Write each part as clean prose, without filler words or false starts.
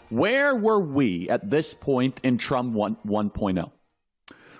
Where were we at this point in Trump 1.0?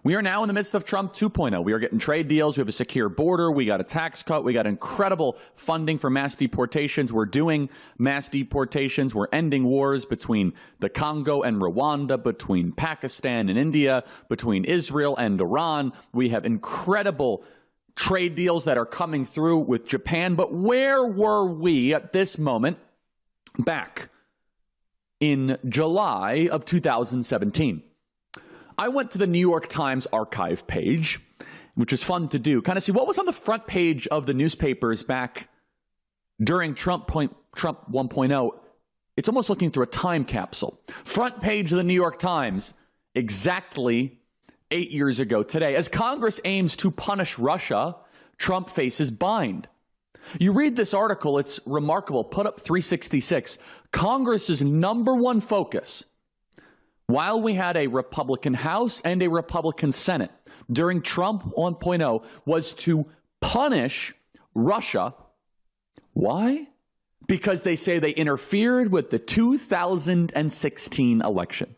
We are now in the midst of Trump 2.0. We are getting trade deals. We have a secure border. We got a tax cut. We got incredible funding for mass deportations. We're doing mass deportations. We're ending wars between the Congo and Rwanda, between Pakistan and India, between Israel and Iran. We have incredible trade deals that are coming through with Japan. But where were we at this moment back in July of 2017? I went to the New York Times archive page, which is fun to do, kind of see what was on the front page of the newspapers back during Trump 1.0. It's almost looking through a time capsule. Front page of the New York Times, exactly 8 years ago today. As Congress aims to punish Russia, Trump faces bind. You read this article, it's remarkable. Put up 366. Congress's number one focus, while we had a Republican House and a Republican Senate during Trump 1.0, was to punish Russia. Why? Because they say they interfered with the 2016 election.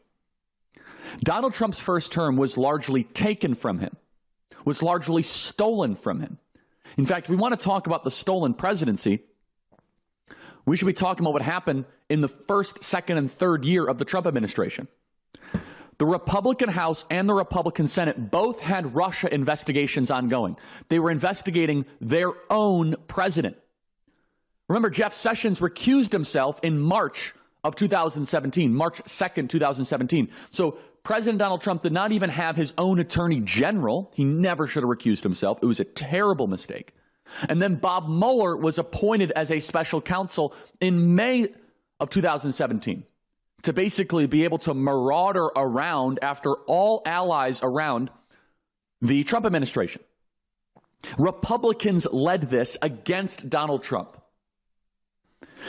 Donald Trump's first term was largely taken from him, was largely stolen from him. In fact, if we want to talk about the stolen presidency, we should be talking about what happened in the first, second, and third year of the Trump administration. The Republican House and the Republican Senate both had Russia investigations ongoing. They were investigating their own president. Remember, Jeff Sessions recused himself in March of 2017, March 2nd, 2017. So President Donald Trump did not even have his own attorney general. He never should have recused himself. It was a terrible mistake. And then Bob Mueller was appointed as a special counsel in May of 2017. To basically be able to marauder around after all allies around the Trump administration. Republicans led this against Donald Trump.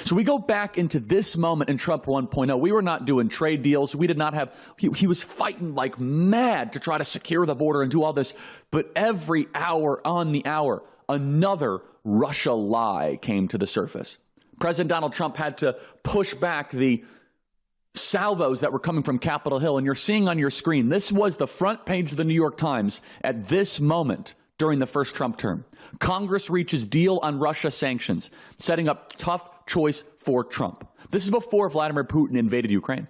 So we go back into this moment in Trump 1.0. We were not doing trade deals. We did not have, he was fighting like mad to try to secure the border and do all this. But every hour on the hour, another Russia lie came to the surface. President Donald Trump had to push back the salvos that were coming from Capitol Hill. And you're seeing on your screen, this was the front page of the New York Times at this moment during the first Trump term. Congress reaches deal on Russia sanctions, setting up tough choice for Trump. This is before Vladimir Putin invaded Ukraine.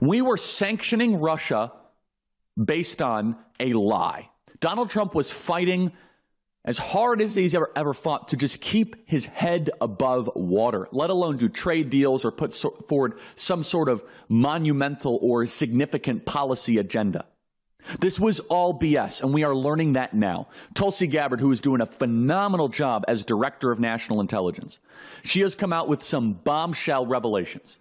We were sanctioning Russia based on a lie. Donald Trump was fighting as hard as he's ever fought to just keep his head above water, let alone do trade deals or put forward some sort of monumental or significant policy agenda. This was all BS, and we are learning that now. Tulsi Gabbard, who is doing a phenomenal job as Director of National Intelligence, she has come out with some bombshell revelations.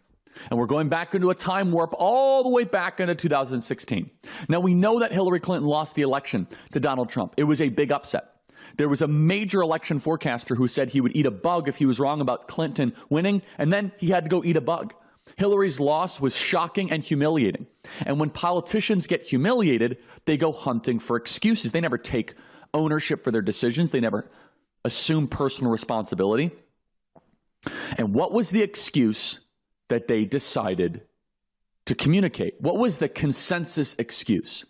And we're going back into a time warp all the way back into 2016. Now, we know that Hillary Clinton lost the election to Donald Trump. It was a big upset. There was a major election forecaster who said he would eat a bug if he was wrong about Clinton winning, and then he had to go eat a bug. Hillary's loss was shocking and humiliating. And when politicians get humiliated, they go hunting for excuses. They never take ownership for their decisions. They never assume personal responsibility. And what was the excuse that they decided to communicate? What was the consensus excuse?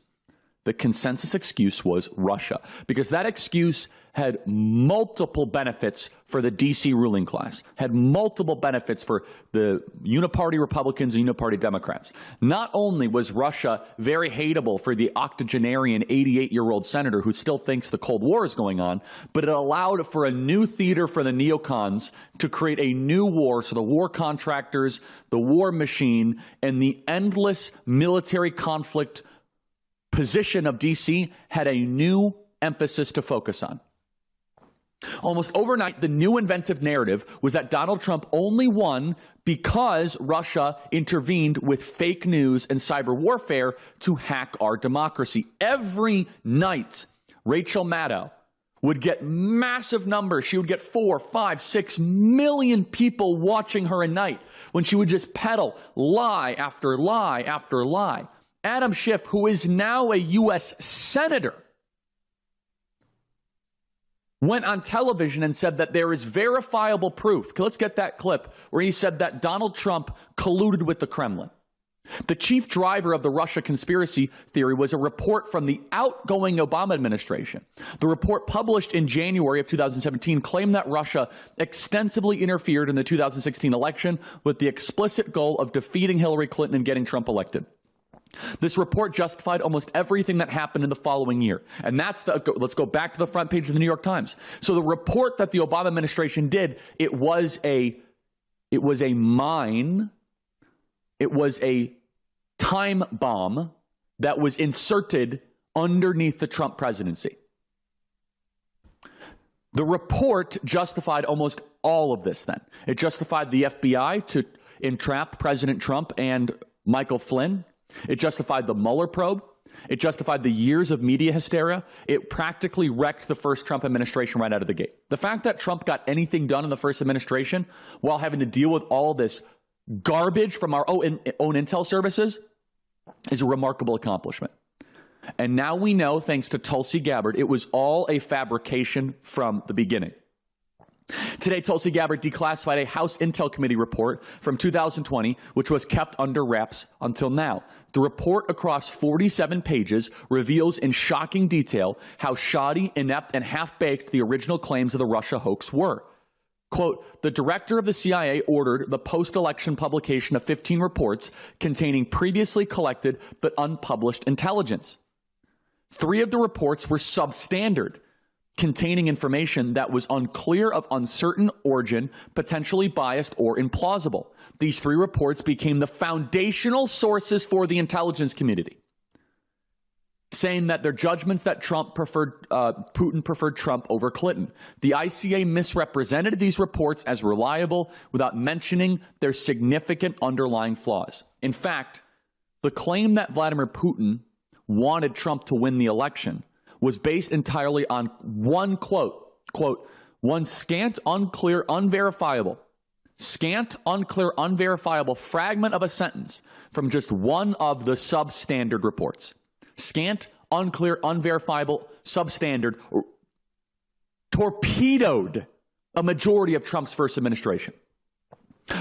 The consensus excuse was Russia, because that excuse had multiple benefits for the D.C. ruling class, had multiple benefits for the uniparty Republicans and uniparty Democrats. Not only was Russia very hateable for the octogenarian 88-year-old senator who still thinks the Cold War is going on, but it allowed for a new theater for the neocons to create a new war. So the war contractors, the war machine, and the endless military conflict position of D.C. had a new emphasis to focus on. Almost overnight, the new inventive narrative was that Donald Trump only won because Russia intervened with fake news and cyber warfare to hack our democracy. Every night, Rachel Maddow would get massive numbers. She would get 4, 5, 6 million people watching her a night when she would just peddle lie after lie after lie. Adam Schiff, who is now a U.S. Senator, went on television and said that there is verifiable proof. Let's get that clip where he said that Donald Trump colluded with the Kremlin. The chief driver of the Russia conspiracy theory was a report from the outgoing Obama administration. The report, published in January of 2017, claimed that Russia extensively interfered in the 2016 election with the explicit goal of defeating Hillary Clinton and getting Trump elected. This report justified almost everything that happened in the following year. And let's go back to the front page of the New York Times. So the report that the Obama administration did, it was a time bomb that was inserted underneath the Trump presidency. The report justified almost all of this then. It justified the FBI to entrap President Trump and Michael Flynn. It justified the Mueller probe. It justified the years of media hysteria. It practically wrecked the first Trump administration right out of the gate. The fact that Trump got anything done in the first administration while having to deal with all this garbage from our own intel services is a remarkable accomplishment. And now we know, thanks to Tulsi Gabbard, it was all a fabrication from the beginning. Today, Tulsi Gabbard declassified a House Intel Committee report from 2020, which was kept under wraps until now. The report, across 47 pages, reveals in shocking detail how shoddy, inept, and half-baked the original claims of the Russia hoax were. Quote, the director of the CIA ordered the post-election publication of 15 reports containing previously collected but unpublished intelligence. 3 of the reports were substandard, containing information that was unclear, of uncertain origin, potentially biased, or implausible. These 3 reports became the foundational sources for the intelligence community, saying that their judgments that Putin preferred Trump over Clinton. The ICA misrepresented these reports as reliable without mentioning their significant underlying flaws. In fact, the claim that Vladimir Putin wanted Trump to win the election was based entirely on one quote, one scant, unclear, unverifiable fragment of a sentence from just one of the substandard reports. Scant, unclear, unverifiable, substandard, torpedoed a majority of Trump's first administration.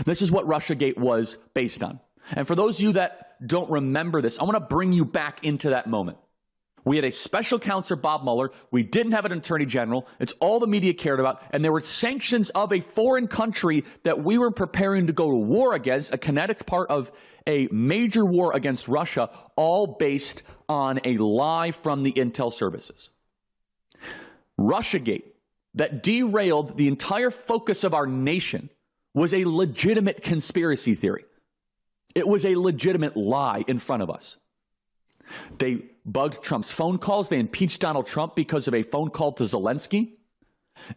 This is what Russiagate was based on. And for those of you that don't remember this, I want to bring you back into that moment. We had a special counsel, Bob Mueller. We didn't have an attorney general. It's all the media cared about. And there were sanctions of a foreign country that we were preparing to go to war against, a kinetic part of a major war against Russia, all based on a lie from the intel services. Russiagate, that derailed the entire focus of our nation, was a legitimate conspiracy theory. It was a legitimate lie in front of us. They bugged Trump's phone calls. They impeached Donald Trump because of a phone call to Zelensky.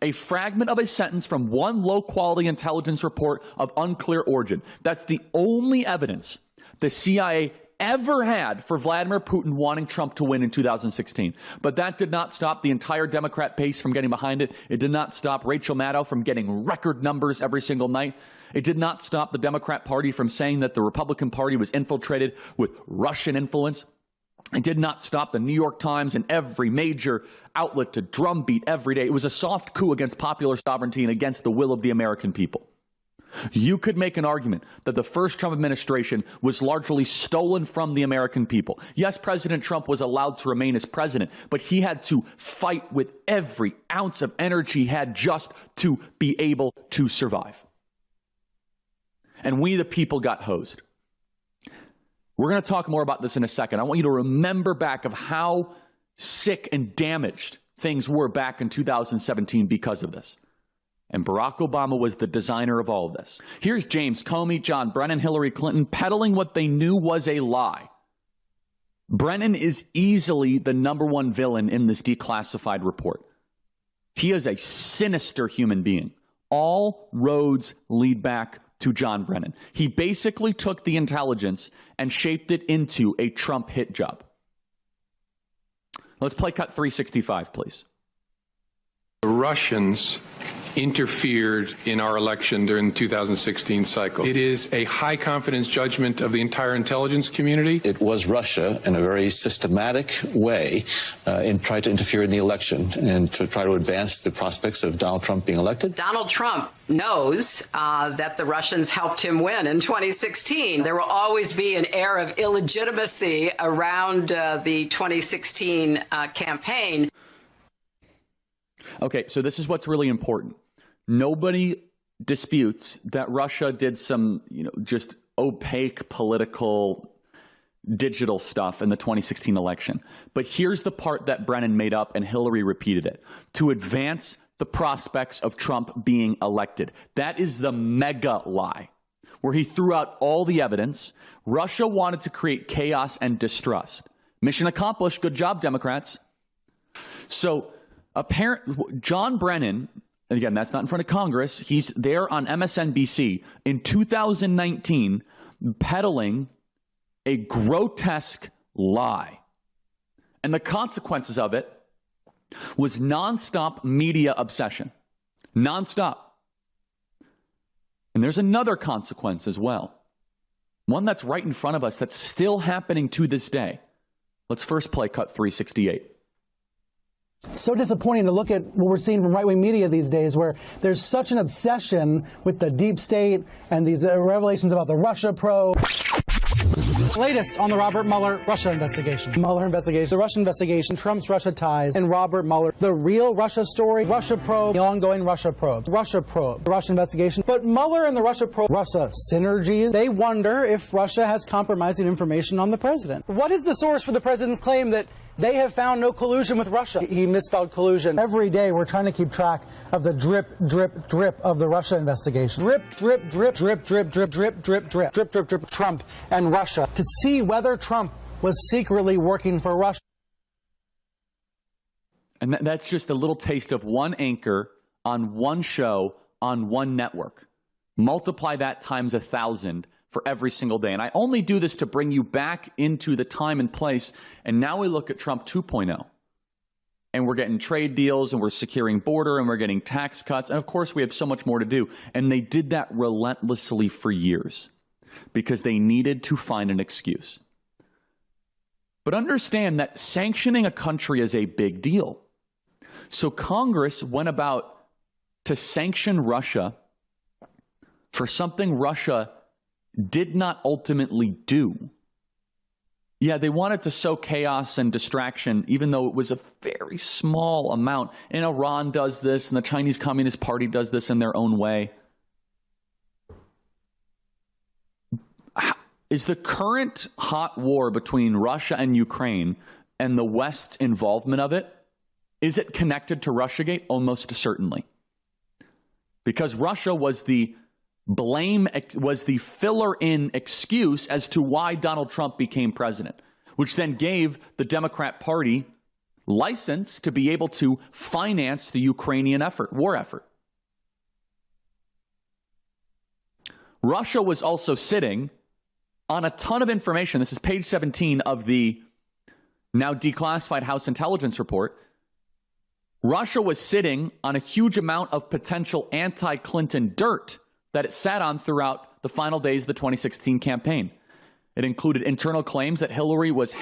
A fragment of a sentence from one low-quality intelligence report of unclear origin. That's the only evidence the CIA ever had for Vladimir Putin wanting Trump to win in 2016. But that did not stop the entire Democrat base from getting behind it. It did not stop Rachel Maddow from getting record numbers every single night. It did not stop the Democrat Party from saying that the Republican Party was infiltrated with Russian influence. It did not stop the New York Times and every major outlet to drumbeat every day. It was a soft coup against popular sovereignty and against the will of the American people. You could make an argument that the first Trump administration was largely stolen from the American people. Yes, President Trump was allowed to remain as president, but he had to fight with every ounce of energy he had just to be able to survive. And we, the people, got hosed. We're going to talk more about this in a second. I want you to remember back of how sick and damaged things were back in 2017 because of this. And Barack Obama was the designer of all of this. Here's James Comey, John Brennan, Hillary Clinton peddling what they knew was a lie. Brennan is easily the #1 villain in this declassified report. He is a sinister human being. All roads lead back to John Brennan. He basically took the intelligence and shaped it into a Trump hit job. Let's play cut 365, please. The Russians interfered in our election during the 2016 cycle. It is a high confidence judgment of the entire intelligence community. It was Russia in a very systematic way tried to interfere in the election and to try to advance the prospects of Donald Trump being elected. Donald Trump knows that the Russians helped him win in 2016. There will always be an air of illegitimacy around the 2016 campaign. Okay, so this is what's really important. Nobody disputes that Russia did some, just opaque political digital stuff in the 2016 election. But here's the part that Brennan made up and Hillary repeated it. To advance the prospects of Trump being elected. That is the mega lie, where he threw out all the evidence. Russia wanted to create chaos and distrust. Mission accomplished. Good job, Democrats. So John Brennan, and again, that's not in front of Congress. He's there on MSNBC in 2019 peddling a grotesque lie. And the consequences of it was nonstop media obsession. Nonstop. And there's another consequence as well. One that's right in front of us that's still happening to this day. Let's first play cut 368. It's so disappointing to look at what we're seeing from right-wing media these days, where there's such an obsession with the deep state and these revelations about the Russia probe. Latest on the Robert Mueller Russia investigation. Mueller investigation, the Russia investigation, Trump's Russia ties, and Robert Mueller. The real Russia story, Russia probe, the ongoing Russia probe, the Russia investigation. But Mueller and the Russia probe, Russia synergies, they wonder if Russia has compromising information on the president. What is the source for the president's claim that they have found no collusion with Russia? He misspelled collusion. Every day we're trying to keep track of the drip, drip, drip of the Russia investigation. Drip, drip, drip, drip, drip, drip, drip, drip, drip, drip, drip, drip, Trump and Russia, to see whether Trump was secretly working for Russia. And that's just a little taste of one anchor on one show on one network. Multiply that times 1,000 for every single day. And I only do this to bring you back into the time and place. And now we look at Trump 2.0. And we're getting trade deals, and we're securing border, and we're getting tax cuts. And of course, we have so much more to do. And they did that relentlessly for years because they needed to find an excuse. But understand that sanctioning a country is a big deal. So Congress went about to sanction Russia for something Russia did not ultimately do. Yeah, they wanted to sow chaos and distraction, even though it was a very small amount. And Iran does this, and the Chinese Communist Party does this in their own way. Is the current hot war between Russia and Ukraine and the West's involvement of it, is it connected to Russiagate? Almost certainly. Because Russia was the filler-in excuse as to why Donald Trump became president, which then gave the Democrat Party license to be able to finance the Ukrainian war effort. Russia was also sitting on a ton of information. This is page 17 of the now declassified House Intelligence Report. Russia was sitting on a huge amount of potential anti-Clinton dirt that it sat on throughout the final days of the 2016 campaign. It included internal claims that Hillary was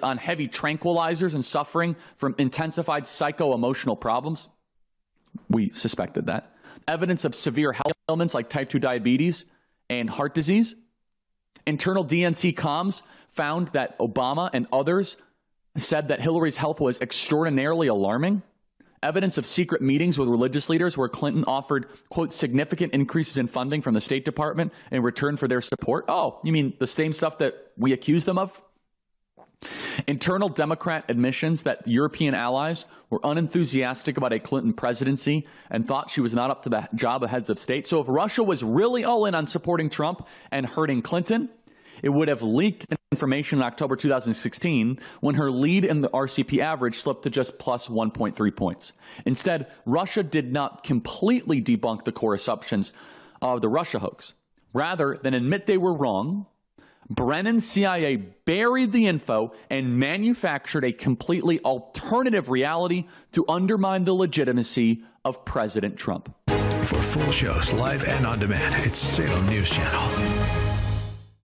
on heavy tranquilizers and suffering from intensified psycho-emotional problems. We suspected that. Evidence of severe health ailments like type 2 diabetes and heart disease. Internal DNC comms found that Obama and others said that Hillary's health was extraordinarily alarming. Evidence of secret meetings with religious leaders where Clinton offered, quote, significant increases in funding from the State Department in return for their support. Oh, you mean the same stuff that we accused them of? Internal Democrat admissions that European allies were unenthusiastic about a Clinton presidency and thought she was not up to the job of heads of state. So if Russia was really all in on supporting Trump and hurting Clinton, it would have leaked information in October 2016 when her lead in the RCP average slipped to just plus 1.3 points. Instead, Russia did not completely debunk the core assumptions of the Russia hoax. Rather than admit they were wrong, Brennan's CIA buried the info and manufactured a completely alternative reality to undermine the legitimacy of President Trump. For full shows, live and on demand, it's Salem News Channel.